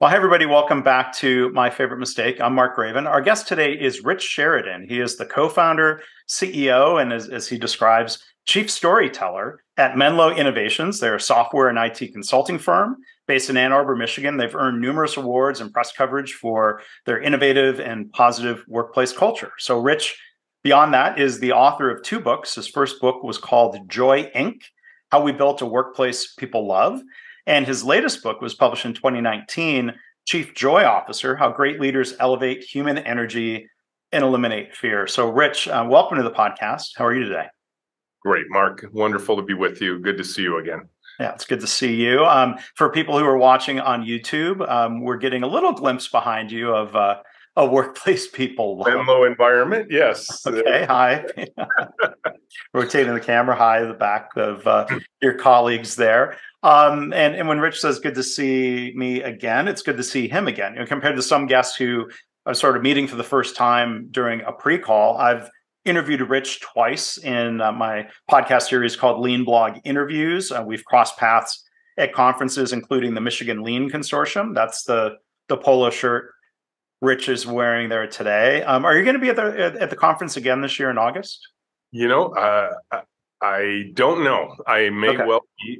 Well, hi, everybody. Welcome back to My Favorite Mistake. I'm Mark Raven. Our guest today is Rich Sheridan. He is the co-founder, CEO, and as he describes, chief storyteller at Menlo Innovations. They're a software and IT consulting firm based in Ann Arbor, Michigan. They've earned numerous awards and press coverage for their innovative and positive workplace culture. So Rich, beyond that, is the author of two books. His first book was called Joy Inc., How We Built a Workplace People Love. And his latest book was published in 2019, Chief Joy Officer, How Great Leaders Elevate Human Energy and Eliminate Fear. So, Rich, welcome to the podcast. How are you today? Great, Mark. Wonderful to be with you. Good to see you again. Yeah, it's good to see you. For people who are watching on YouTube, we're getting a little glimpse behind you of a workplace people love. Menlo environment, yes. Okay, hi. Rotating the camera, hi, the back of your colleagues there. And when Rich says good to see me again, it's good to see him again. Compared to some guests who are sort of meeting for the first time during a pre-call, I've interviewed Rich twice in my podcast series called Lean Blog Interviews. We've crossed paths at conferences, including the Michigan Lean Consortium. That's the polo shirt Rich is wearing there today. Are you going to be at the conference again this year in August? I don't know. I may well be.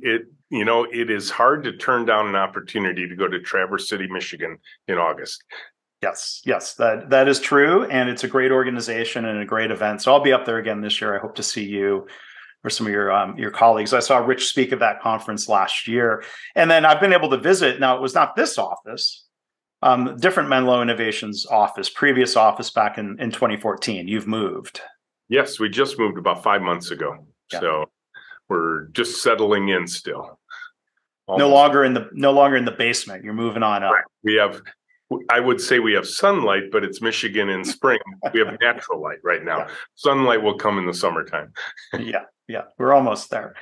It is hard to turn down an opportunity to go to Traverse City, Michigan in August. Yes, that is true. And it's a great organization and a great event. So I'll be up there again this year. I hope to see you or some of your colleagues. I saw Rich speak at that conference last year. And then I've been able to visit. Now, it was not this office, different Menlo Innovations office, previous office back in 2014. You've moved. Yes, we just moved about 5 months ago. Yeah. So we're just settling in still. Almost. No longer in the basement. You're moving on up. Right. I would say we have sunlight, but it's Michigan in spring. We have natural light right now. Yeah. Sunlight will come in the summertime. Yeah, we're almost there.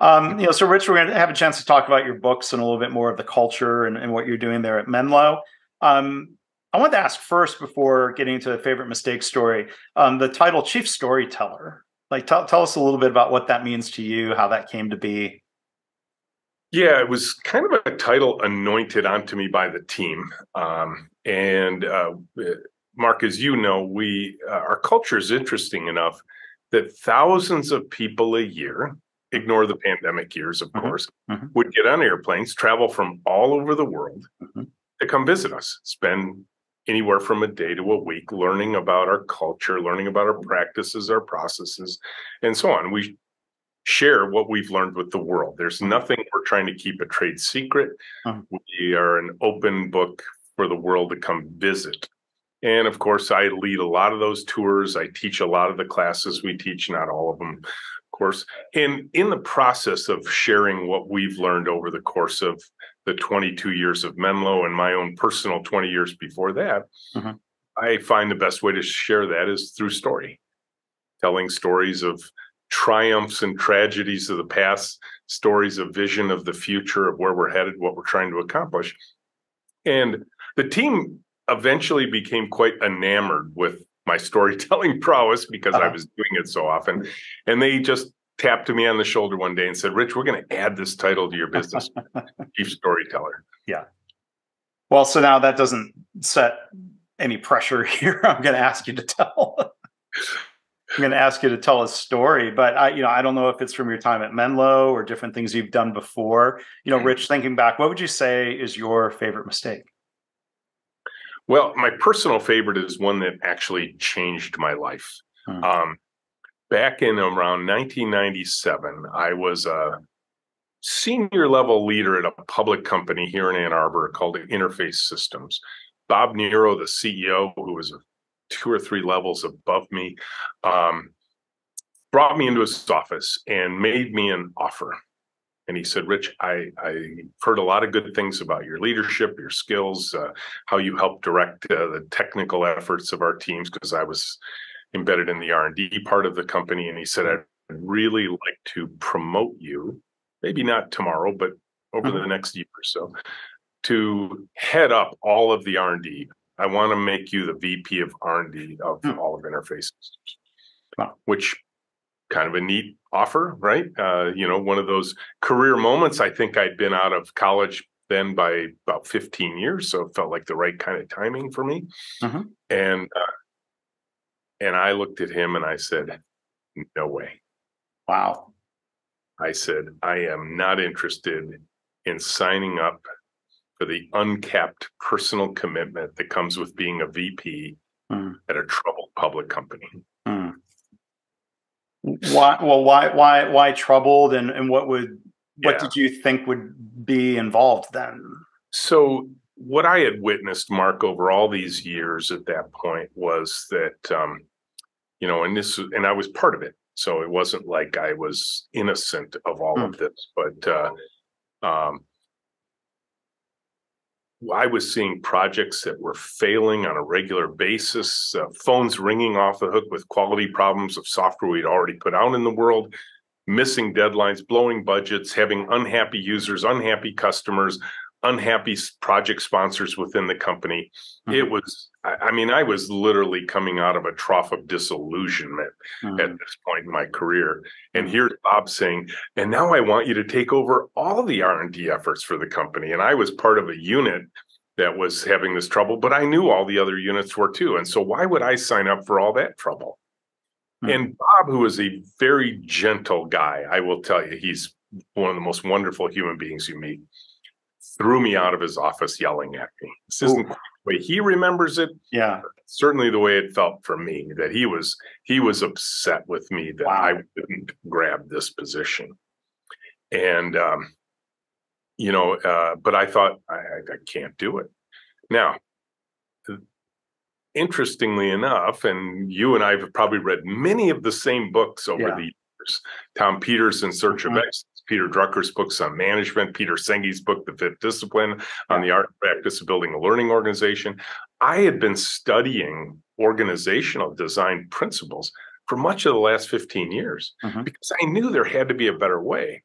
So Rich, we're going to have a chance to talk about your books and a little bit more of the culture and what you're doing there at Menlo. I wanted to ask first, before getting into the favorite mistake story, the title Chief Storyteller. Like, tell us a little bit about what that means to you, how that came to be. Yeah, it was kind of a title anointed onto me by the team. Mark, as you know, our culture is interesting enough that thousands of people a year, ignore the pandemic years, of course, would get on airplanes, travel from all over the world to come visit us, spend anywhere from a day to a week learning about our culture, learning about our practices, our processes, and so on. We share what we've learned with the world. There's nothing we're trying to keep a trade secret. We are an open book for the world to come visit. And of course, I lead a lot of those tours. I teach a lot of the classes we teach, not all of them, of course. And in the process of sharing what we've learned over the course of the 22 years of Menlo and my own personal 20 years before that, I find the best way to share that is through story, telling stories of triumphs and tragedies of the past, stories of vision of the future, of where we're headed, what we're trying to accomplish. And the team eventually became quite enamored with my storytelling prowess because I was doing it so often. And they just tapped me on the shoulder one day and said, Rich, we're going to add this title to your business, Chief Storyteller. Yeah. Well, so now that doesn't set any pressure here. I'm going to ask you to tell. I'm going to ask you to tell a story, but I don't know if it's from your time at Menlo or different things you've done before. Rich, thinking back, what would you say is your favorite mistake? Well, my personal favorite is one that actually changed my life. Back in around 1997, I was a senior level leader at a public company here in Ann Arbor called Interface Systems. Bob Nero, the CEO, who was 2 or 3 levels above me, brought me into his office and made me an offer. And he said, Rich, I heard a lot of good things about your leadership, your skills, how you help direct the technical efforts of our teams, because I was embedded in the R&D part of the company. And he said, I'd really like to promote you, maybe not tomorrow, but over the next year or so, to head up all of the R&D. I want to make you the VP of R&D of all of Interface Systems, which kind of a neat offer, right? One of those career moments. I think I'd been out of college then by about 15 years. So it felt like the right kind of timing for me. Mm-hmm. And I looked at him and I said, no way. Wow. I said, I am not interested in signing up for the uncapped personal commitment that comes with being a VP at a troubled public company. Why? Well, why troubled, and what did you think would be involved then? So what I had witnessed, Mark, over all these years at that point was that, and I was part of it. So it wasn't like I was innocent of all of this, but I was seeing projects that were failing on a regular basis, phones ringing off the hook with quality problems of software we'd already put out in the world, missing deadlines, blowing budgets, having unhappy users, unhappy customers, unhappy project sponsors within the company. It was, I was literally coming out of a trough of disillusionment at this point in my career. And here's Bob saying, and now I want you to take over all the R&D efforts for the company. And I was part of a unit that was having this trouble, but I knew all the other units were too. And so why would I sign up for all that trouble? And Bob, who is a very gentle guy, I will tell you, he's one of the most wonderful human beings you meet, threw me out of his office yelling at me. This isn't the way he remembers it. Yeah. Certainly the way it felt for me, that he was upset with me that I didn't grab this position. And, but I thought, I can't do it. Now, interestingly enough, and you and I have probably read many of the same books over the years, Tom Peters' In Search of Excellence, Peter Drucker's books on management, Peter Senge's book, The Fifth Discipline, on the art and practice of building a learning organization. I had been studying organizational design principles for much of the last 15 years because I knew there had to be a better way.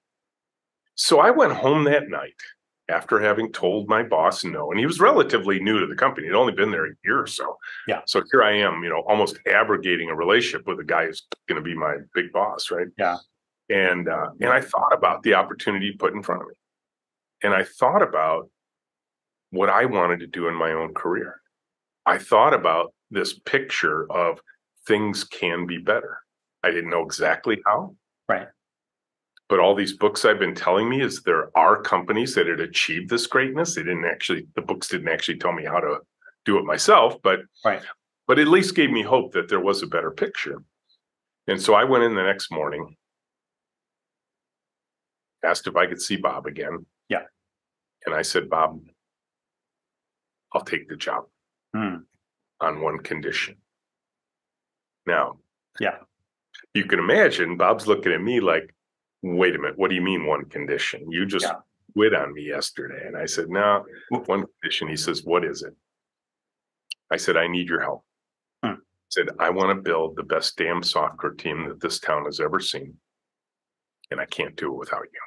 So I went home that night after having told my boss no, and he was relatively new to the company. He'd only been there a year or so. Yeah. So here I am, almost abrogating a relationship with a guy who's going to be my big boss, right? Yeah. And I thought about the opportunity put in front of me. And I thought about what I wanted to do in my own career. I thought about this picture of things can be better. I didn't know exactly how. Right. But all these books I've been telling me is there are companies that had achieved this greatness. The books didn't actually tell me how to do it myself, but at least gave me hope that there was a better picture. And so I went in the next morning, asked if I could see Bob again. Yeah. And I said, Bob, I'll take the job on one condition. Now, you can imagine Bob's looking at me like, wait a minute, what do you mean one condition? You just quit on me yesterday. And I said, no, one condition. He says, what is it? I said, I need your help. I said, I want to build the best damn software team that this town has ever seen. And I can't do it without you.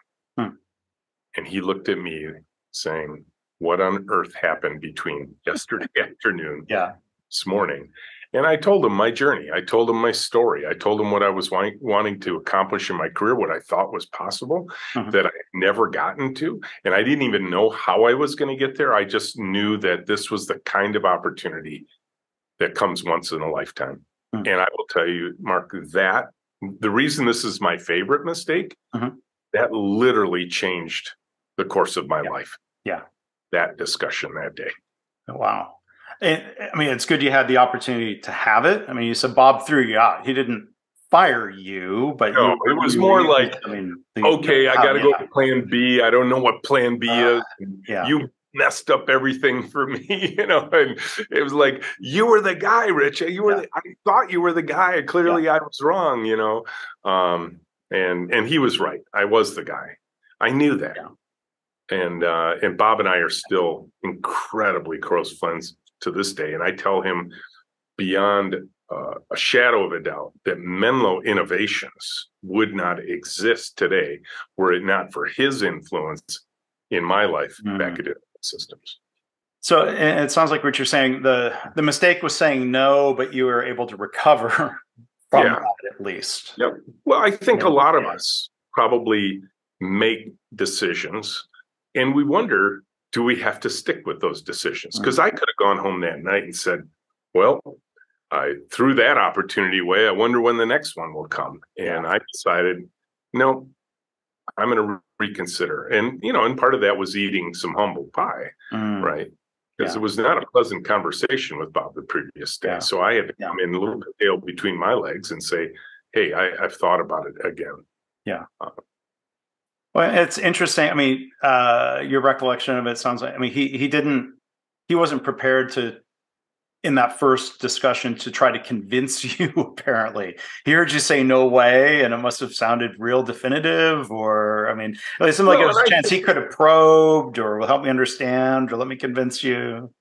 And he looked at me saying, what on earth happened between yesterday afternoon, this morning? And I told him my journey. I told him my story. I told him what I was wanting to accomplish in my career, what I thought was possible, that I had never gotten to. And I didn't even know how I was going to get there. I just knew that this was the kind of opportunity that comes once in a lifetime. And I will tell you, Mark, that the reason this is my favorite mistake, that literally changed the course of my life. Yeah. That discussion that day. Wow. And, I mean, it's good you had the opportunity to have it. I mean, you said Bob threw you out. He didn't fire you, but no, it was more like, okay, I got to go to plan B. I don't know what plan B is. You messed up everything for me, and it was like, you were the guy, Rich. I thought you were the guy. Clearly I was wrong, and he was right. I was the guy. I knew that. And Bob and I are still incredibly close friends to this day. And I tell him beyond a shadow of a doubt that Menlo Innovations would not exist today were it not for his influence in my life back at Systems. So it sounds like what you're saying, the mistake was saying no, but you were able to recover from that at least. Yep. Well, I think a lot of us probably make decisions and we wonder, do we have to stick with those decisions? Because I could have gone home that night and said, well, I threw that opportunity away. I wonder when the next one will come. And I decided, no, I'm going to reconsider. And, you know, and part of that was eating some humble pie, right? Because it was not a pleasant conversation with Bob the previous day. So I had to come in a little bit tail between my legs and say, hey, I've thought about it again. Yeah. Well, it's interesting. I mean, your recollection of it sounds like, I mean, he wasn't prepared to, in that first discussion, to try to convince you, apparently. He heard you say no way, and it must have sounded real definitive, or, I mean, it seemed like it was a chance he could have probed, or will help me understand, or let me convince you.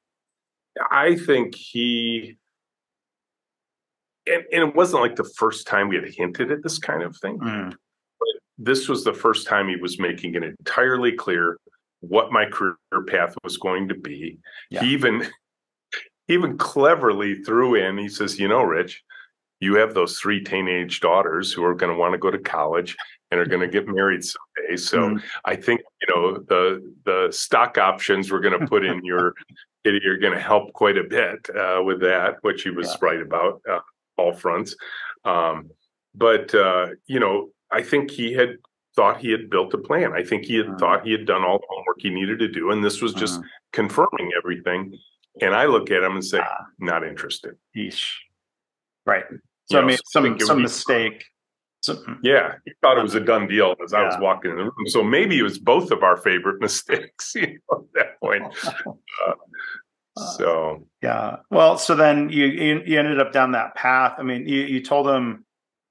I think he, and it wasn't like the first time we had hinted at this kind of thing. But this was the first time he was making it entirely clear what my career path was going to be. He even cleverly threw in, he says, you know, Rich, you have those 3 teenage daughters who are going to want to go to college and are going to get married someday. So I think, you know, the stock options we're going to put in you're going to help quite a bit with that, which he was right about all fronts. But you know, I think he had thought he had built a plan. I think he had thought he had done all the homework he needed to do. And this was just confirming everything. And I look at him and say, not interested. Yeesh. Right. So I made some mistake. Yeah, he thought it was a done deal as I was walking in the room. So maybe it was both of our favorite mistakes, you know, at that point. Well, so then you ended up down that path. I mean, you told him,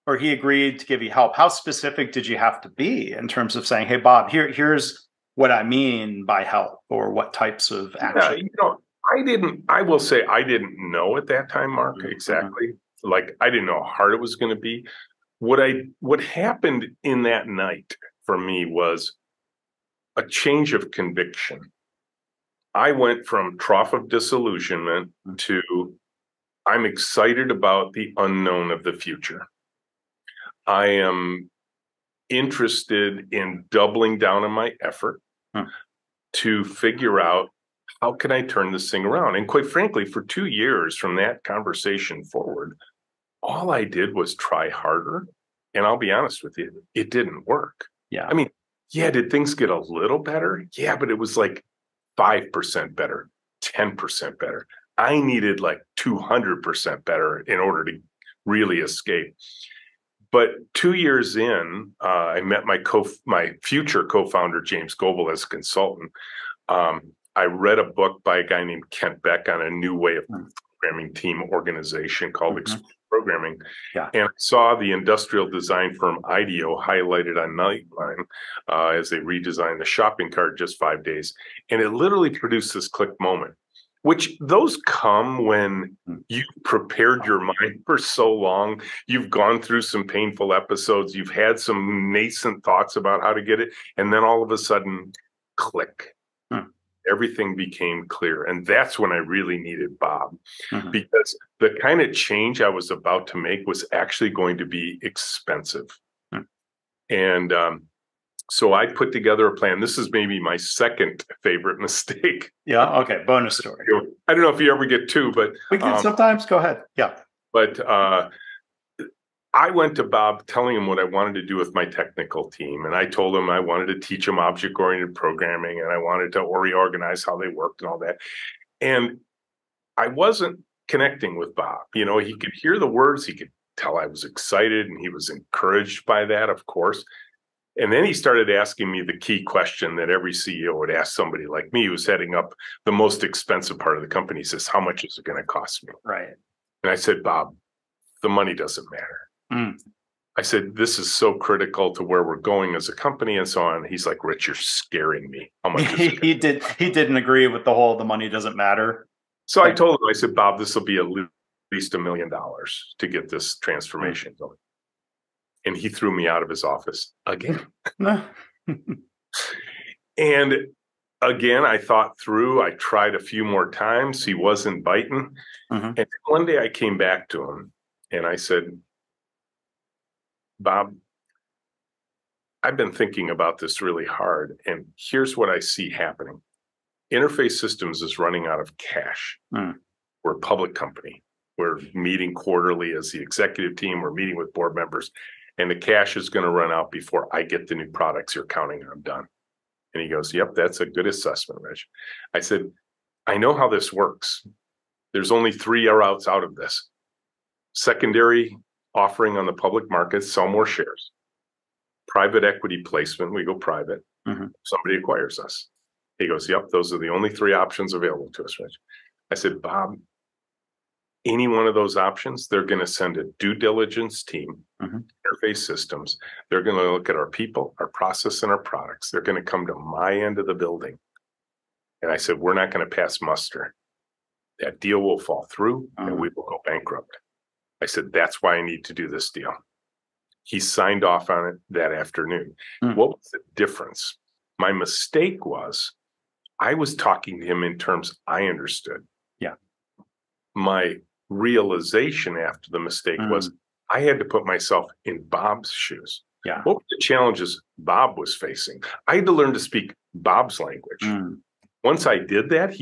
or he agreed to give you help. How specific did you have to be in terms of saying, hey, Bob, here's what I mean by help, or what types of action? You know, I will say I didn't know at that time, Mark, exactly. Like, I didn't know how hard it was going to be. What happened in that night for me was a change of conviction. I went from trough of disillusionment to I'm excited about the unknown of the future. I am interested in doubling down on my effort to figure out how can I turn this thing around. And quite frankly, for 2 years from that conversation forward, all I did was try harder. And I'll be honest with you, it didn't work. I mean, did things get a little better? Yeah, but it was like 5% better, 10% better. I needed like 200% better in order to really escape. But 2 years in, I met my future co-founder, James Goebel, as a consultant. I read a book by a guy named Kent Beck on a new way of programming team organization called Explore Programming. And I saw the industrial design firm IDEO highlighted on Nightline as they redesigned the shopping cart in just 5 days. And it literally produced this click moment, which those come when you've prepared your mind for so long. You've gone through some painful episodes. You've had some nascent thoughts about how to get it. And then all of a sudden, click. Everything became clear. And that's when I really needed Bob, because the kind of change I was about to make was actually going to be expensive. And so I put together a plan. This is maybe my second favorite mistake. Okay. Bonus story. I don't know if you ever get 2, but we can sometimes. Go ahead. But I went to Bob telling him what I wanted to do with my technical team. And I told him I wanted to teach them object-oriented programming, and I wanted to reorganize how they worked and all that. And I wasn't connecting with Bob. You know, he could hear the words. He could tell I was excited, and he was encouraged by that, of course. And then he started asking me the key question that every CEO would ask somebody like me who's heading up the most expensive part of the company. He says, how much is it going to cost me? Right. And I said, Bob, the money doesn't matter. I said, this is so critical to where we're going as a company and so on. He's like, Rich, you're scaring me. How much is it? He didn't agree with the money doesn't matter. So I told him, I said, Bob, this will be at least $1 million to get this transformation going. And he threw me out of his office again. And again, I thought through, I tried a few more times. He wasn't biting. And one day I came back to him and I said, Bob, I've been thinking about this really hard, and here's what I see happening. Interface Systems is running out of cash. Mm. We're a public company. We're meeting quarterly as the executive team. We're meeting with board members, and the cash is going to run out before I get the new products you're counting on done. And he goes, yep, that's a good assessment, Rich. I said, I know how this works. There's only 3 routes out of this. Secondary offering on the public market, sell more shares. Private equity placement, we go private. Somebody acquires us. He goes, yep, those are the only 3 options available to us, Rich. I said, Bob, any one of those options, they're going to send a due diligence team, Interface Systems. They're going to look at our people, our process, and our products. They're going to come to my end of the building. And I said, we're not going to pass muster. That deal will fall through and we will go bankrupt. I said, that's why I need to do this deal. He signed off on it that afternoon. What was the difference? My mistake was I was talking to him in terms I understood. Yeah. My realization after the mistake was I had to put myself in Bob's shoes. Yeah. What were the challenges Bob was facing? I had to learn to speak Bob's language. Once I did that,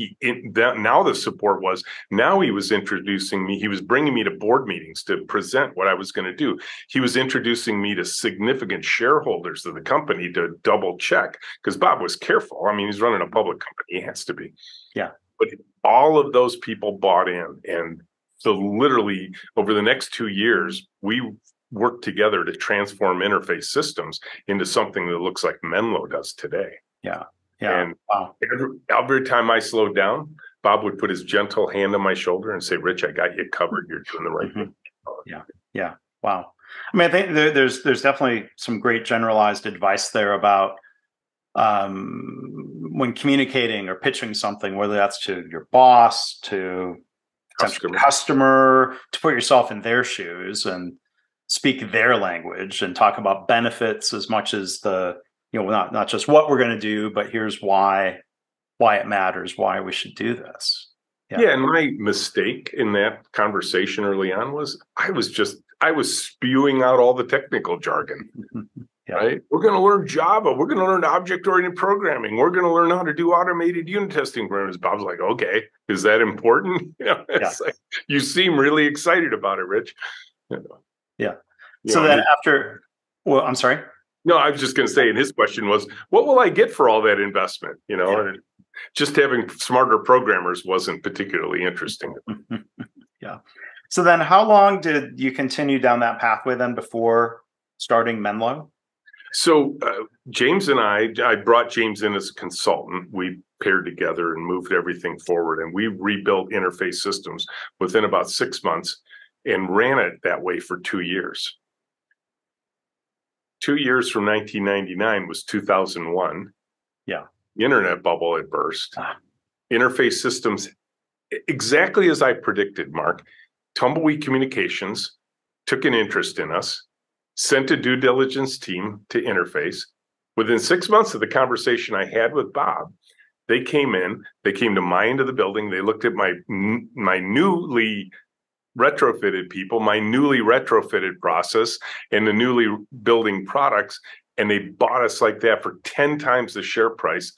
now the support was, now he was introducing me. He was bringing me to board meetings to present what I was going to do. He was introducing me to significant shareholders of the company to double check, because Bob was careful. I mean, he's running a public company. He has to be. Yeah. But all of those people bought in. And so literally over the next 2 years, we worked together to transform Interface Systems into something that looks like Menlo does today. Yeah. Yeah. And every time I slowed down, Bob would put his gentle hand on my shoulder and say, Rich, I got you covered. You're doing the right thing. Yeah. Yeah. Wow. I mean, I think there's definitely some great generalized advice there about when communicating or pitching something, whether that's to your boss, to customer, to put yourself in their shoes and speak their language and talk about benefits as much as not just what we're going to do, but here's why it matters, why we should do this. Yeah. And my mistake in that conversation early on was I was spewing out all the technical jargon. Right? We're going to learn Java. We're going to learn object-oriented programming. We're going to learn how to do automated unit testing programs. Bob's like, okay, is that important? Like, you seem really excited about it, Rich. Yeah. So then I'm sorry. No, I was just going to say, and his question was, what will I get for all that investment? And just having smarter programmers wasn't particularly interesting. Yeah. So then how long did you continue down that pathway then before starting Menlo? So James and I brought James in as a consultant. We paired together and moved everything forward. And we rebuilt Interface Systems within about 6 months and ran it that way for 2 years. 2 years from 1999 was 2001. Yeah. The internet bubble had burst. Interface Systems, exactly as I predicted, Mark, Tumbleweed Communications took an interest in us, sent a due diligence team to Interface. Within 6 months of the conversation I had with Bob, they came to my end of the building. They looked at my newly retrofitted people, my newly retrofitted process, and the newly building products, and they bought us like that for 10 times the share price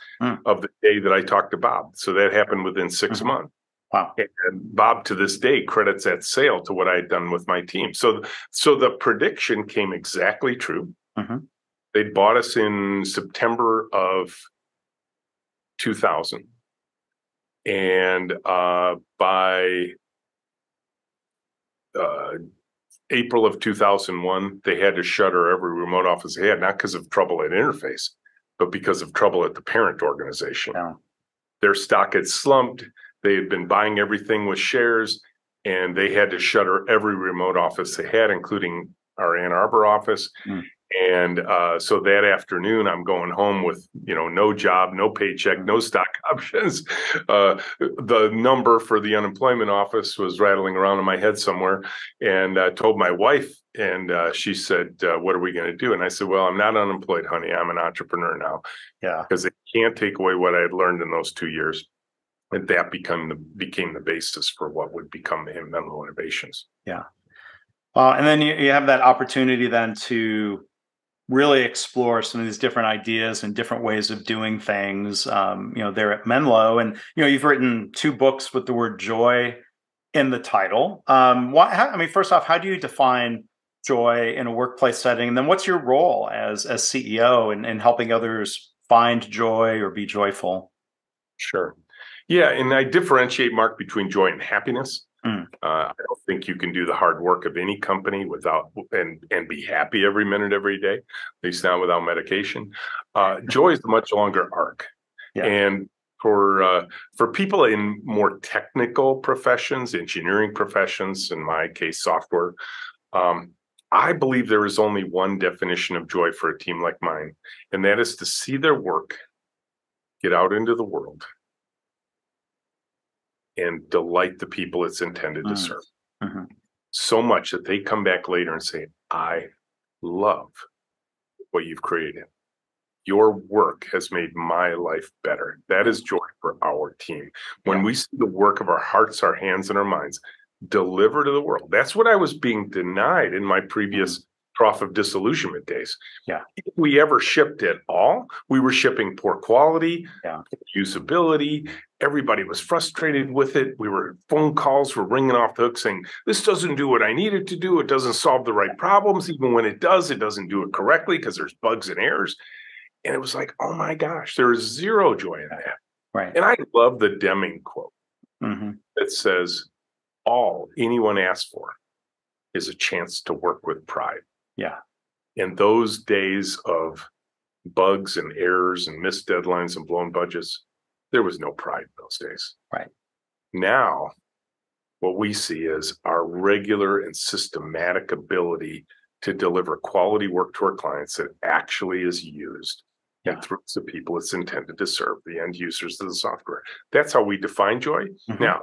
of the day that I talked to Bob. So that happened within 6 months. Wow. And Bob to this day credits that sale to what I had done with my team. So the prediction came exactly true. They bought us in September of 2000. And by April of 2001, they had to shutter every remote office they had, not because of trouble at Interface, but because of trouble at the parent organization. Yeah. Their stock had slumped. They had been buying everything with shares, and they had to shutter every remote office they had, including our Ann Arbor office. And so that afternoon, I'm going home with, no job, no paycheck, no stock options. The number for the unemployment office was rattling around in my head somewhere, and I told my wife, and she said, what are we going to do? And I said, well, I'm not unemployed, honey. I'm an entrepreneur now. Yeah. Because they can't take away what I had learned in those 2 years. And that became the basis for what would become Menlo Innovations. Yeah. And then you have that opportunity then to really explore some of these different ideas and different ways of doing things, there at Menlo. And, you've written 2 books with the word joy in the title. First off, how do you define joy in a workplace setting? And then what's your role as CEO in helping others find joy or be joyful? Sure. Yeah, and I differentiate, Mark, between joy and happiness. Mm. I don't think you can do the hard work of any company without and be happy every minute, every day, at least not without medication. Joy is a much longer arc. Yeah. And for people in more technical professions, engineering professions, in my case, software, I believe there is only one definition of joy for a team like mine, and that is to see their work get out into the world and delight the people it's intended to serve. Mm-hmm. So much that they come back later and say, I love what you've created. Your work has made my life better. That is joy for our team. When we see the work of our hearts, our hands, and our minds deliver to the world. That's what I was being denied in my previous trough of disillusionment days. Yeah. If we ever shipped at all, we were shipping poor quality, usability. Everybody was frustrated with it. Phone calls were ringing off the hook saying, this doesn't do what I need it to do. It doesn't solve the right problems. Even when it does, it doesn't do it correctly because there's bugs and errors. And it was like, oh my gosh, there is zero joy in that. Right. And I love the Deming quote that says, all anyone asks for is a chance to work with pride. Yeah. In those days of bugs and errors and missed deadlines and blown budgets, there was no pride in those days. Right. Now, what we see is our regular and systematic ability to deliver quality work to our clients that actually is used and through the people it's intended to serve, the end users of the software. That's how we define joy. Now,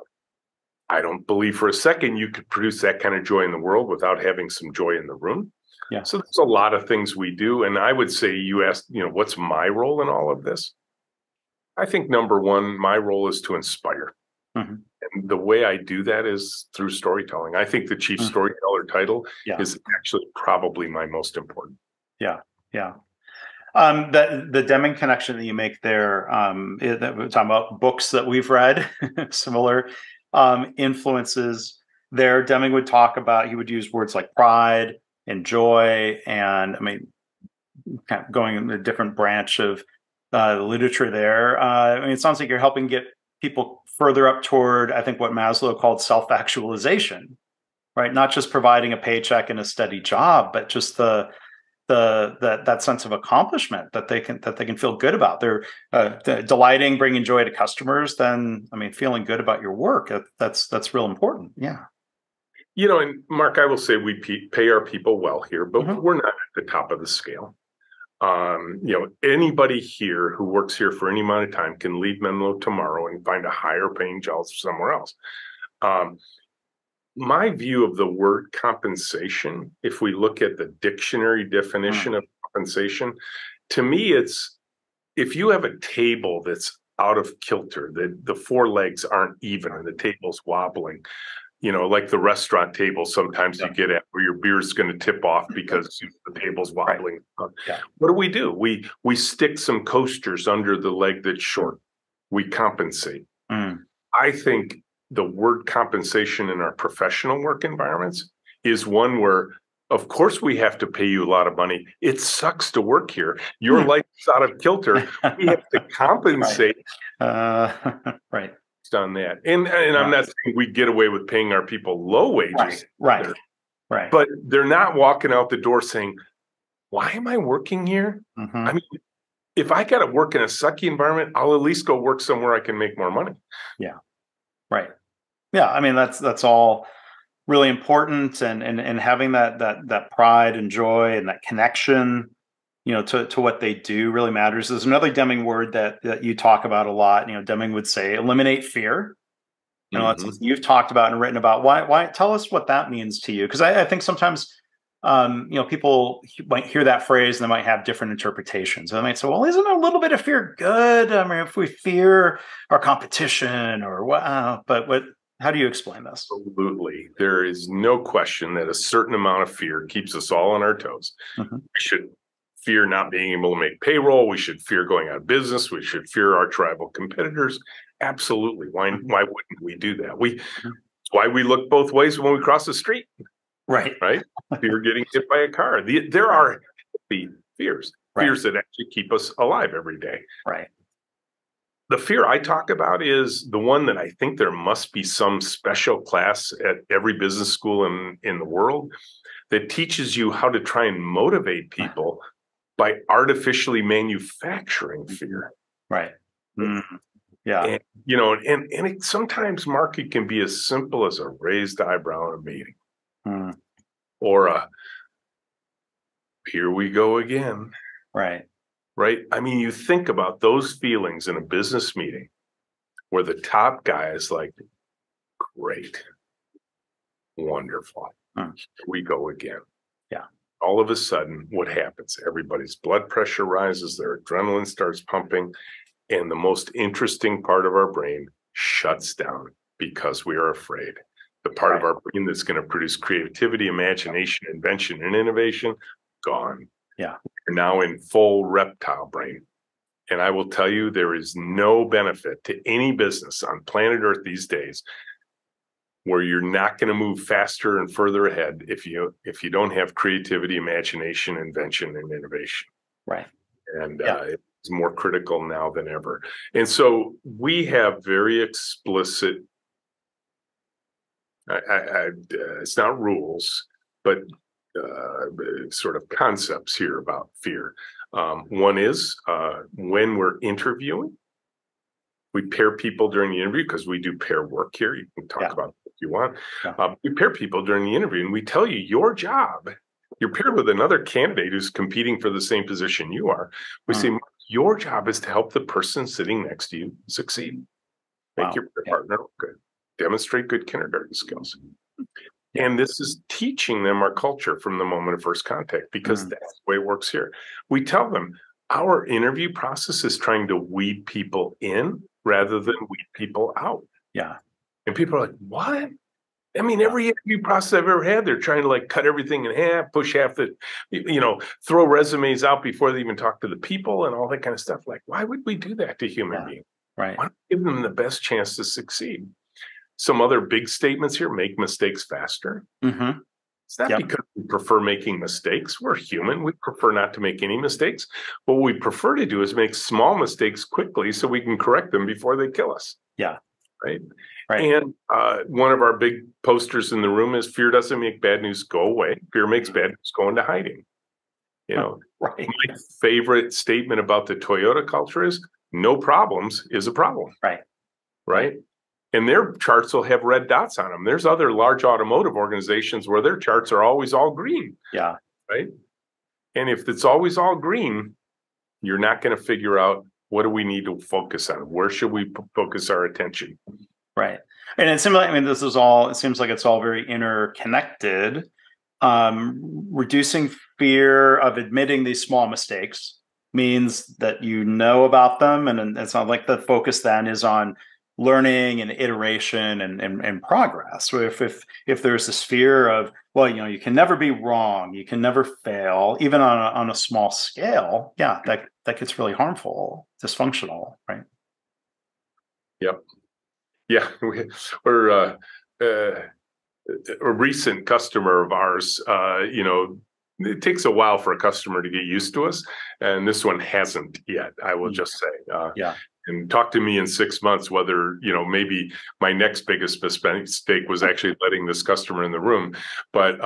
I don't believe for a second you could produce that kind of joy in the world without having some joy in the room. Yeah. So there's a lot of things we do. And I would say, you asked, what's my role in all of this? I think number one, my role is to inspire. And the way I do that is through storytelling. I think the chief storyteller title is actually probably my most important. Yeah. Yeah. The Deming connection that you make there, that we're talking about books that we've read, similar influences there. Deming would talk about, he would use words like pride and joy, and kind of going in a different branch of the literature there. It sounds like you're helping get people further up toward, I think, what Maslow called self-actualization, right? Not just providing a paycheck and a steady job, but just that sense of accomplishment that they can feel good about. They're delighting, bringing joy to customers. Then, feeling good about your work. That's real important. Yeah. And Mark, I will say we pay our people well here, but we're not at the top of the scale. Anybody here who works here for any amount of time can leave Menlo tomorrow and find a higher paying job somewhere else. My view of the word compensation, if we look at the dictionary definition of compensation, to me, it's if you have a table that's out of kilter, the 4 legs aren't even and the table's wobbling, like the restaurant table sometimes you get at where your beer's going to tip off because the table's wobbling. What do? We stick some coasters under the leg that's short. We compensate. I think the word compensation in our professional work environments is one where, of course, we have to pay you a lot of money. It sucks to work here. Your life's out of kilter. We have to compensate. Right. On that. And I'm not saying we get away with paying our people low wages. Right. But they're not walking out the door saying, why am I working here? If I got to work in a sucky environment, I'll at least go work somewhere I can make more money. Yeah. Right. Yeah. That's all really important, and having that pride and joy and that connection, to what they do really matters. There's another Deming word that you talk about a lot. Deming would say, eliminate fear. That's something you've talked about and written about. Why? Tell us what that means to you. Because I think sometimes, people might hear that phrase and they might have different interpretations. And they might say, well, isn't a little bit of fear good? If we fear our competition or what, but how do you explain this? Absolutely. There is no question that a certain amount of fear keeps us all on our toes. We should fear not being able to make payroll. We should fear going out of business. We should fear our tribal competitors. Absolutely. Why wouldn't we do that? It's why we look both ways when we cross the street. Right. Right. Fear getting hit by a car. There are healthy fears, fears that actually keep us alive every day. Right. The fear I talk about is the one that I think there must be some special class at every business school in the world that teaches you how to try and motivate people by artificially manufacturing fear. Right. Mm-hmm. Yeah. And, and sometimes, Mark, it can be as simple as a raised eyebrow in a meeting. Or here we go again. Right. Right. I mean, you think about those feelings in a business meeting where the top guy is like, great, wonderful. Here we go again. Yeah. All of a sudden, what happens? Everybody's blood pressure rises, their adrenaline starts pumping, and the most interesting part of our brain shuts down because we are afraid. The part of our brain that's going to produce creativity, imagination, invention, and innovation, gone. Yeah. We're now in full reptile brain. And I will tell you, there is no benefit to any business on planet Earth these days where you're not going to move faster and further ahead if you don't have creativity, imagination, invention, and innovation. Right. And it's more critical now than ever. And so we have very explicit, it's not rules, but sort of concepts here about fear. One is when we're interviewing, we pair people during the interview because we do pair work here. You can talk about it if you want. We pair people during the interview and we tell you your job. You're paired with another candidate who's competing for the same position you are. We say your job is to help the person sitting next to you succeed. Make your partner look good. Demonstrate good kindergarten skills. And this is teaching them our culture from the moment of first contact, because that's the way it works here. We tell them our interview process is trying to weed people in rather than weed people out. Yeah. And people are like, what? I mean, every interview process I've ever had, they're trying to like cut everything in half, push half the, throw resumes out before they even talk to the people and all that kind of stuff. Like, why would we do that to human beings? Right. Why don't we give them the best chance to succeed? Some other big statements here: make mistakes faster. It's not because we prefer making mistakes. We're human. We prefer not to make any mistakes. What we prefer to do is make small mistakes quickly so we can correct them before they kill us. Yeah. Right. And one of our big posters in the room is fear doesn't make bad news go away. Fear makes bad news go into hiding. My favorite statement about the Toyota culture is no problems is a problem. Right. And their charts will have red dots on them. There's other large automotive organizations where their charts are always all green. Yeah. Right. And if it's always all green, you're not going to figure out what do we need to focus on? Where should we focus our attention? Right. And it seems like, it seems like it's all very interconnected. Reducing fear of admitting these small mistakes means that you know about them. And it's not like the focus then is on learning and iteration and progress. So if there's this fear of, you can never be wrong, you can never fail, even on a small scale, that gets really harmful, dysfunctional, right? Yep. Yeah, we're a recent customer of ours. It takes a while for a customer to get used to us, and this one hasn't yet. I will just say, and talk to me in 6 months whether maybe my next biggest mistake was actually letting this customer in the room. But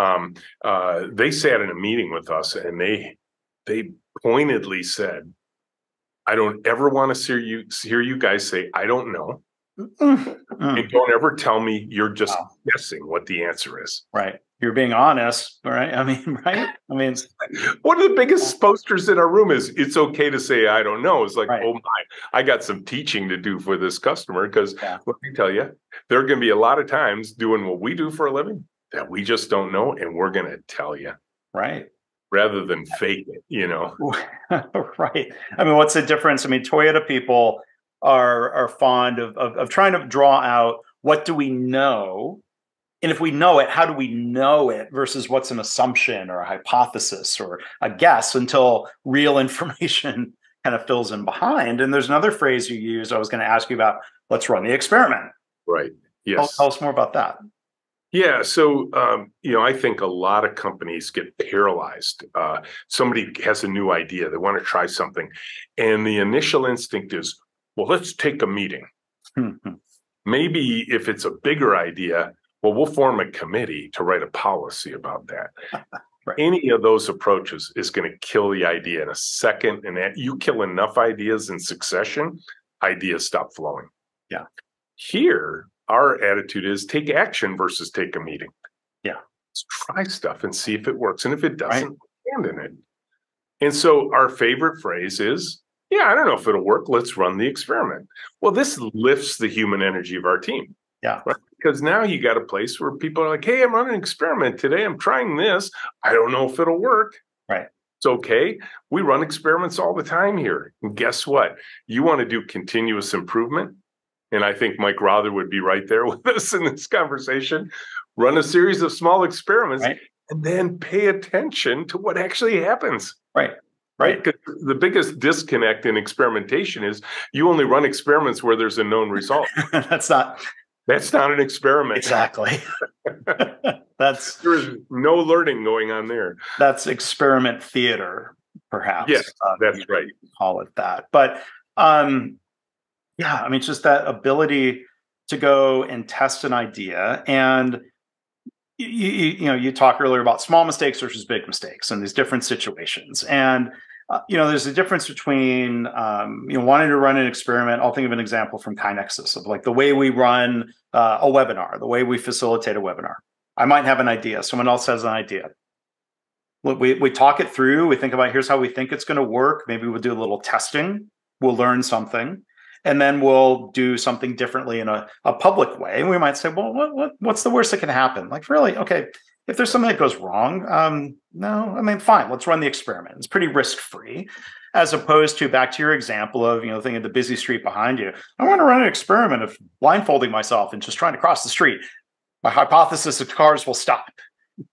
they sat in a meeting with us, and they pointedly said, "I don't ever want to hear you guys say I don't know." And don't ever tell me you're just guessing what the answer is. Right. You're being honest, right? One of the biggest posters in our room is it's okay to say I don't know. It's like, oh my, I got some teaching to do for this customer, because let me tell you, there are going to be a lot of times doing what we do for a living that we just don't know, and we're going to tell you. Right. Rather than fake it, Right. What's the difference? Toyota people are fond of trying to draw out what do we know And if we know it, how do we know it versus what's an assumption or a hypothesis or a guess until real information kind of fills in behind? And there's another phrase you use I was going to ask you about. Let's run the experiment. Right. Tell Yes. us more about that. Yeah. So, I think a lot of companies get paralyzed. Somebody has a new idea. They want to try something. And the initial instinct is, well, let's take a meeting. Maybe if it's a bigger idea, well, we'll form a committee to write a policy about that. Right. Any of those approaches is going to kill the idea in a second. And that you kill enough ideas in succession, ideas stop flowing. Yeah. Here, our attitude is take action versus take a meeting. Yeah. Let's try stuff and see if it works. And if it doesn't, Right. abandon it. And so our favorite phrase is, yeah, I don't know if it'll work. Let's run the experiment. Well, this lifts the human energy of our team. Yeah. Right? Because now you got a place where people are like, hey, I'm running an experiment today. I'm trying this. I don't know if it'll work. Right. It's okay. We run experiments all the time here. And guess what? You want to do continuous improvement. And I think Mike Rother would be right there with us in this conversation. Run a series of small experiments, right, and then pay attention to what actually happens. Right. Right. Because the biggest disconnect in experimentation is you only run experiments where there's a known result. That's not an experiment. Exactly. There is no learning going on there. That's experiment theater, perhaps. Yes, that's right. Call it that. But yeah, I mean, it's just that ability to go and test an idea. And you talked earlier about small mistakes versus big mistakes and these different situations. And there's a difference between wanting to run an experiment. I'll think of an example from KaiNexus of like the way we run a webinar, the way we facilitate a webinar. I might have an idea. Someone else has an idea. We talk it through. We think about here's how we think it's going to work. Maybe we'll do a little testing. We'll learn something. And then we'll do something differently in a public way. And we might say, well, what's the worst that can happen? Like, really? Okay, if there's something that goes wrong, no, I mean, fine, let's run the experiment. It's pretty risk-free, as opposed to back to your example of, thinking of the busy street behind you. I want to run an experiment of blindfolding myself and just trying to cross the street. My hypothesis is cars will stop.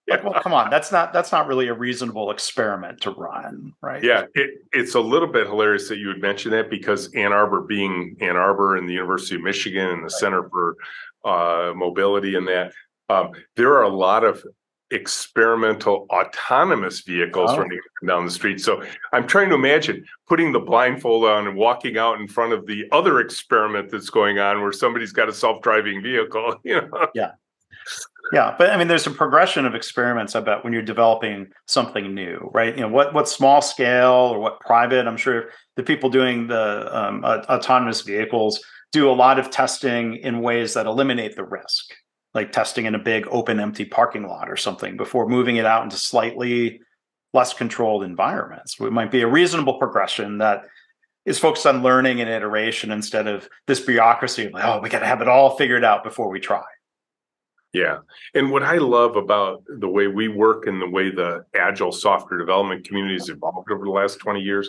Like, well, come on, that's not really a reasonable experiment to run, right? Yeah, it's a little bit hilarious that you would mention that because Ann Arbor being Ann Arbor and the University of Michigan and the Center for Mobility and that, there are a lot of experimental autonomous vehicles running down the street. So I'm trying to imagine putting the blindfold on and walking out in front of the other experiment that's going on where somebody's got a self-driving vehicle. Yeah. Yeah, but I mean, there's a progression of experiments, I bet, when you're developing something new, right? What small scale or what private, I'm sure the people doing the autonomous vehicles do a lot of testing in ways that eliminate the risk, like testing in a big open, empty parking lot or something before moving it out into slightly less controlled environments. It might be a reasonable progression that is focused on learning and iteration instead of this bureaucracy of, like, we got to have it all figured out before we try. Yeah. And what I love about the way we work and the way the agile software development community has evolved over the last 20 years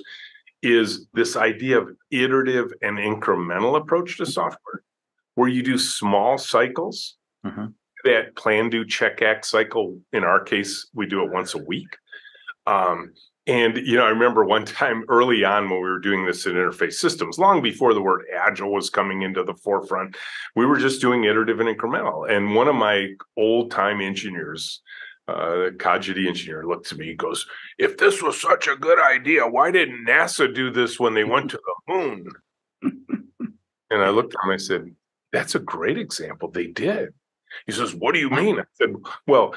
is this idea of iterative and incremental approach to software, where you do small cycles. That plan, do, check, act cycle. In our case, we do it once a week. And, I remember one time early on when we were doing this in interface systems, long before the word agile was coming into the forefront, we were just doing iterative and incremental. And one of my old time engineers, Kajiti engineer, looked at me and goes, if this was such a good idea, why didn't NASA do this when they went to the moon? And I looked at him and I said, that's a great example. They did. He says, what do you mean? I said, well,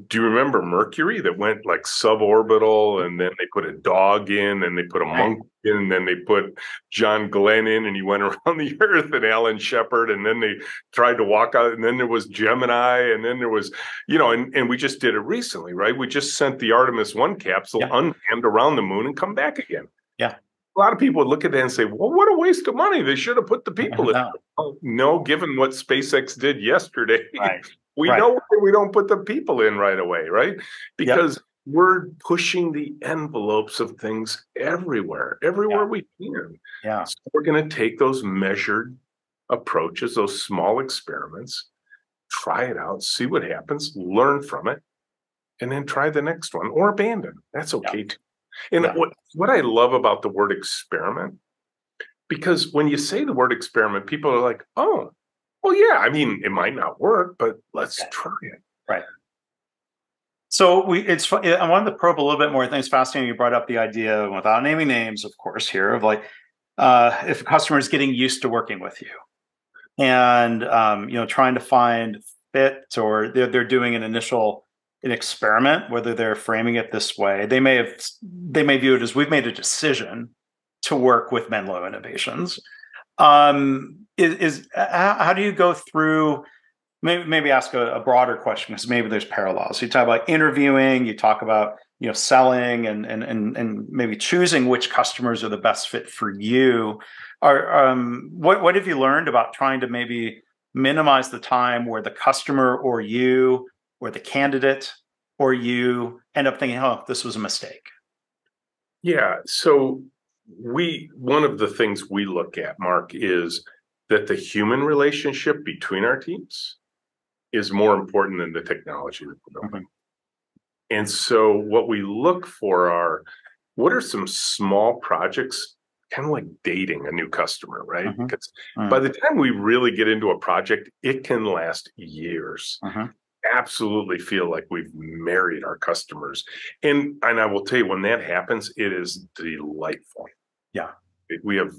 do you remember Mercury that went like suborbital and then they put a dog in and they put a monk in and then they put John Glenn in and he went around the earth and Alan Shepard and then they tried to walk out and then there was Gemini and then there was, and we just did it recently, right? We just sent the Artemis 1 capsule unmanned around the moon and come back again. Yeah. A lot of people would look at that and say, well, what a waste of money. They should have put the people in. No, given what SpaceX did yesterday, we know why we don't put the people in right away, right? Because we're pushing the envelopes of things everywhere we can. Yeah. So we're going to take those measured approaches, those small experiments, try it out, see what happens, learn from it, and then try the next one or abandon. That's okay too. And what I love about the word experiment, because when you say the word experiment, people are like, oh, well, yeah, I mean, it might not work, but let's try it. Right. So it's fun. I wanted to probe a little bit more. I think it's fascinating. You brought up the idea, without naming names, of course, here of like, if a customer is getting used to working with you, and trying to find fit, or they're doing an experiment, whether they're framing it this way, they may view it as, we've made a decision to work with Menlo Innovations. How do you go through? Maybe ask a broader question, because maybe there's parallels. You talk about interviewing, you talk about selling, and maybe choosing which customers are the best fit for you. What have you learned about trying to maybe minimize the time where the customer or you or the candidate or you end up thinking, oh, this was a mistake? Yeah. So one of the things we look at, Mark, is that the human relationship between our teams is more important than the technology that we're building. And so what we look for are, what are some small projects, kind of like dating a new customer, right? Because by the time we really get into a project, it can last years. Absolutely feel like we've married our customers. And I will tell you, when that happens, it is delightful. Yeah. We have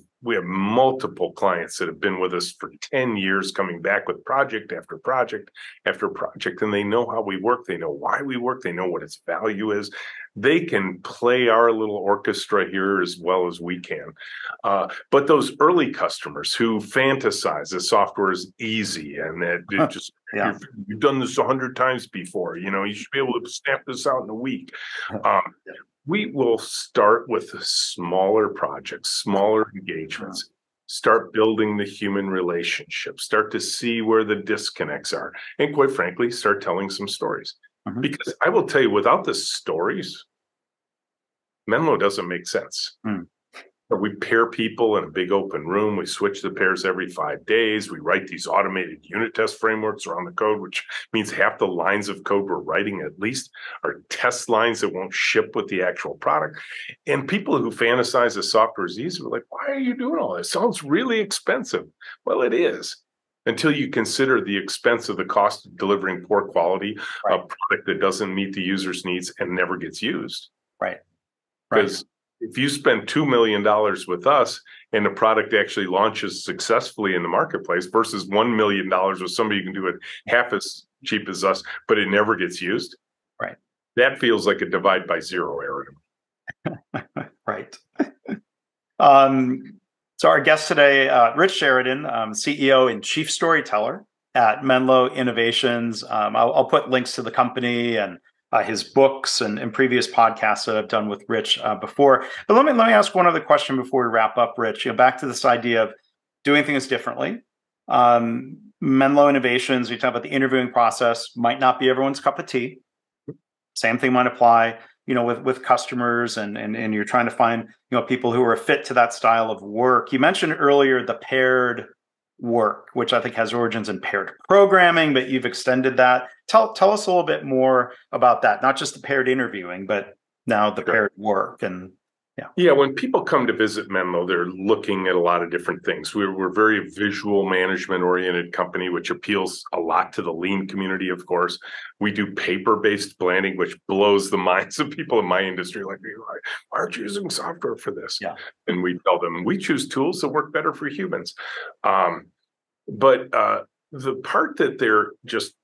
multiple clients that have been with us for 10 years, coming back with project after project after project, and they know how we work. They know why we work. They know what its value is. They can play our little orchestra here as well as we can. But those early customers who fantasize the software is easy and that it just, you've done this 100 times before, you should be able to snap this out in a week. We will start with smaller projects, smaller engagements, start building the human relationship, start to see where the disconnects are, and quite frankly, start telling some stories. Because I will tell you, without the stories, Menlo doesn't make sense. We pair people in a big open room. We switch the pairs every 5 days. We write these automated unit test frameworks around the code, which means half the lines of code we're writing at least are test lines that won't ship with the actual product. And people who fantasize the software is easy, we're like, why are you doing all this? It sounds really expensive. Well, it is, until you consider the expense of the cost of delivering poor quality, a product that doesn't meet the user's needs and never gets used. Because if you spend $2 million with us and the product actually launches successfully in the marketplace versus $1 million with somebody who can do it half as cheap as us, but it never gets used, that feels like a divide by zero error. So our guest today, Rich Sheridan, CEO and Chief Storyteller at Menlo Innovations. I'll put links to the company and his books and previous podcasts that I've done with Rich before. But let me ask one other question before we wrap up, Rich. Back to this idea of doing things differently. Menlo Innovations, we talk about the interviewing process, might not be everyone's cup of tea. Same thing might apply, with customers, and you're trying to find, people who are a fit to that style of work. You mentioned earlier the paired work, which I think has origins in paired programming, but you've extended that. Tell us a little bit more about that, not just the paired interviewing, but now the paired work. And when people come to visit Menlo, they're looking at a lot of different things. We're very visual management oriented company, which appeals a lot to the lean community, of course. We do paper-based planning, which blows the minds of people in my industry. Like, why aren't you using software for this? And we tell them, we choose tools that work better for humans. But the part that they're just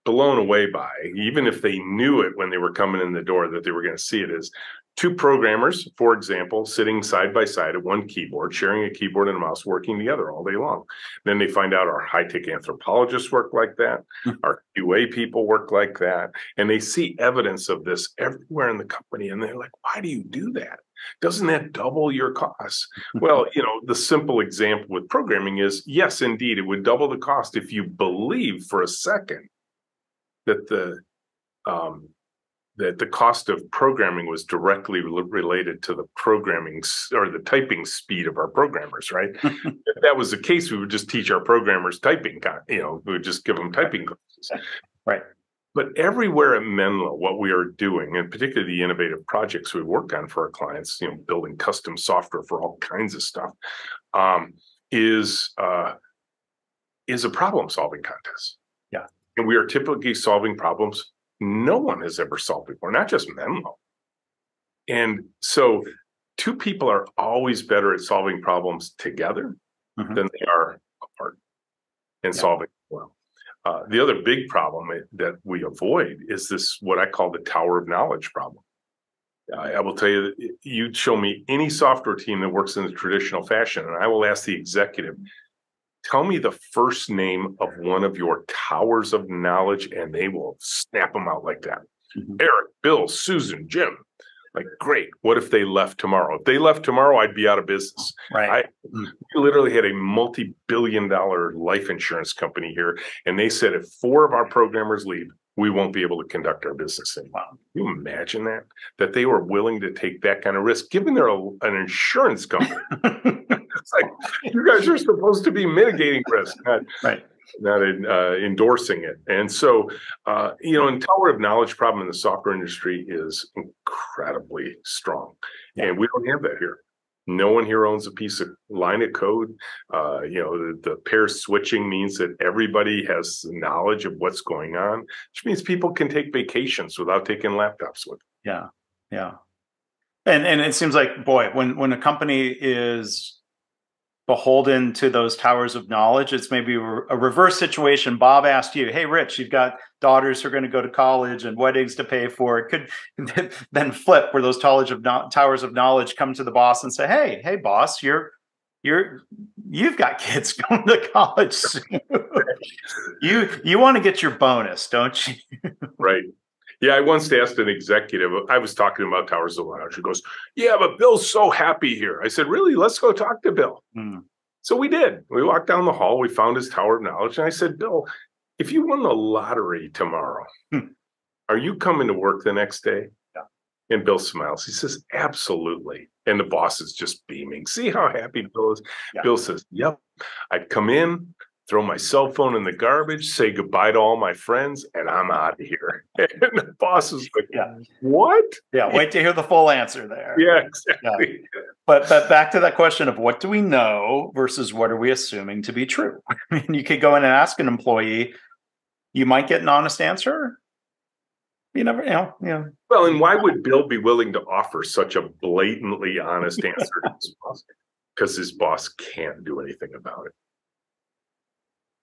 blown away by, even if they knew it when they were coming in the door that they were going to see it, is two programmers, for example, sitting side by side at one keyboard, sharing a keyboard and a mouse, working together all day long. Then they find out our high-tech anthropologists work like that, our QA people work like that, and they see evidence of this everywhere in the company, and they're like, why do you do that? Doesn't that double your costs? Well, the simple example with programming is, yes, indeed, it would double the cost if you believe for a second that the that the cost of programming was directly related to the programming or the typing speed of our programmers, right? If that was the case, we would just teach our programmers typing, we would just give them typing classes. Right. But everywhere at Menlo, what we are doing, and particularly the innovative projects we work on for our clients, building custom software for all kinds of stuff, is a problem-solving contest. Yeah. And we are typically solving problems no one has ever solved before, not just Menlo. And so two people are always better at solving problems together than they are apart and solving well. The other big problem that we avoid is this, what I call the tower of knowledge problem. I will tell you, you'd show me any software team that works in the traditional fashion, and I will ask the executive, tell me the first name of one of your towers of knowledge, and they will snap them out like that. Eric, Bill, Susan, Jim. Like, great. What if they left tomorrow? If they left tomorrow, I'd be out of business. Right. We literally had a multi-billion-dollar life insurance company here, and they said if 4 of our programmers leave, we won't be able to conduct our business anymore. Wow. Can you imagine that? That they were willing to take that kind of risk, given they're an insurance company. It's like, you guys are supposed to be mitigating risk, not endorsing it. And so, and tower of knowledge problem in the software industry is incredibly strong. Yeah. And we don't have that here. No one here owns a piece of line of code. The pair switching means that everybody has knowledge of what's going on, which means people can take vacations without taking laptops with them. Yeah. Yeah. And it seems like, boy, when a company is beholden to those towers of knowledge, it's maybe a reverse situation. Bob asked you, hey, Rich, you've got daughters who are going to go to college and weddings to pay for. It could then flip where those towers of knowledge come to the boss and say, hey, boss, you've got kids going to college soon. you want to get your bonus, don't you? Right. Yeah, I once asked an executive, I was talking about towers of knowledge. He goes, yeah, but Bill's so happy here. I said, really? Let's go talk to Bill. So we did. We walked down the hall. We found his tower of knowledge. And I said, Bill, if you won the lottery tomorrow, are you coming to work the next day? Yeah. And Bill smiles. He says, absolutely. And the boss is just beaming. See how happy Bill is? Yeah. Bill says, yep. I'd come in, throw my cell phone in the garbage, say goodbye to all my friends, and I'm out of here. And the boss is like, what? Yeah, wait to hear the full answer there. Yeah, exactly. Yeah. But back to that question of what do we know versus what are we assuming to be true? I mean, you could go in and ask an employee, you might get an honest answer. You never know. Yeah. Well, and why would Bill be willing to offer such a blatantly honest answer to his boss? Because his boss can't do anything about it.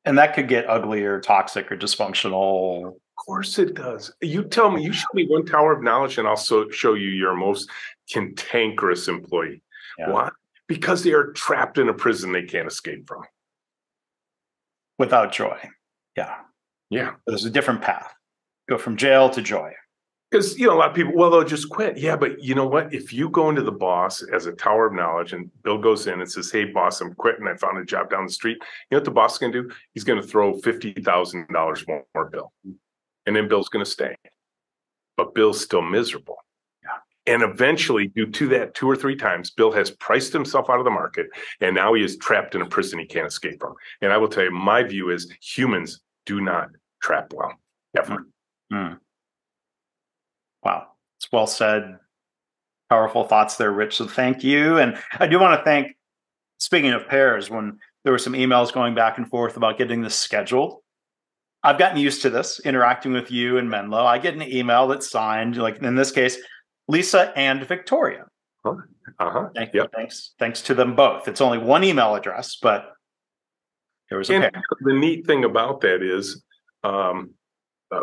And that could get ugly or toxic or dysfunctional. Of course it does. You tell me, you show me one tower of knowledge and I'll show you your most cantankerous employee. Yeah. Why? Because they are trapped in a prison they can't escape from. Without joy. Yeah. Yeah. There's a different path. Go from jail to joy. Because, a lot of people, well, they'll just quit. Yeah, but you know what? If you go into the boss as a tower of knowledge and Bill goes in and says, hey, boss, I'm quitting. I found a job down the street. You know what the boss is going to do? He's going to throw $50,000 more Bill. And then Bill's going to stay. But Bill's still miserable. Yeah. And eventually, due to that 2 or 3 times, Bill has priced himself out of the market. And now he is trapped in a prison he can't escape from. And I will tell you, my view is humans do not trap well, ever. Mm-hmm. Wow. It's well said. Powerful thoughts there, Rich. So thank you. And I do want to thank, speaking of pairs, when there were some emails going back and forth about getting this scheduled, I've gotten used to this, interacting with you and Menlo. I get an email that's signed, like in this case, Lisa and Victoria. Thanks to them both. It's only one email address, but there was a pair. The neat thing about that is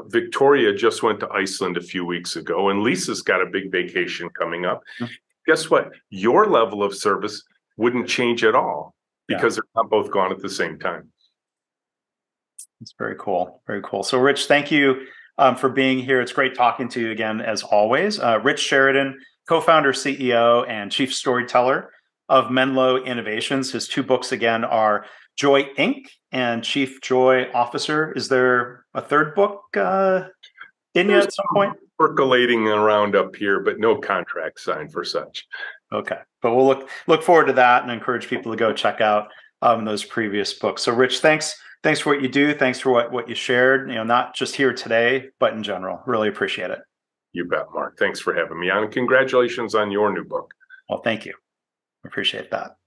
Victoria just went to Iceland a few weeks ago, and Lisa's got a big vacation coming up. Mm-hmm. Guess what? Your level of service wouldn't change at all because they're not both gone at the same time. It's very cool. Very cool. So, Rich, thank you for being here. It's great talking to you again, as always. Rich Sheridan, co-founder, CEO, and chief storyteller of Menlo Innovations. His 2 books, again, are Joy Inc. and Chief Joy Officer. Is there a 3rd book in you at some point? percolating around up here, but no contract signed for such. Okay, but we'll look forward to that and encourage people to go check out those previous books. So, Rich, thanks for what you do. Thanks for what you shared. Not just here today, but in general. Really appreciate it. You bet, Mark. Thanks for having me on, and congratulations on your new book. Well, thank you. Appreciate that.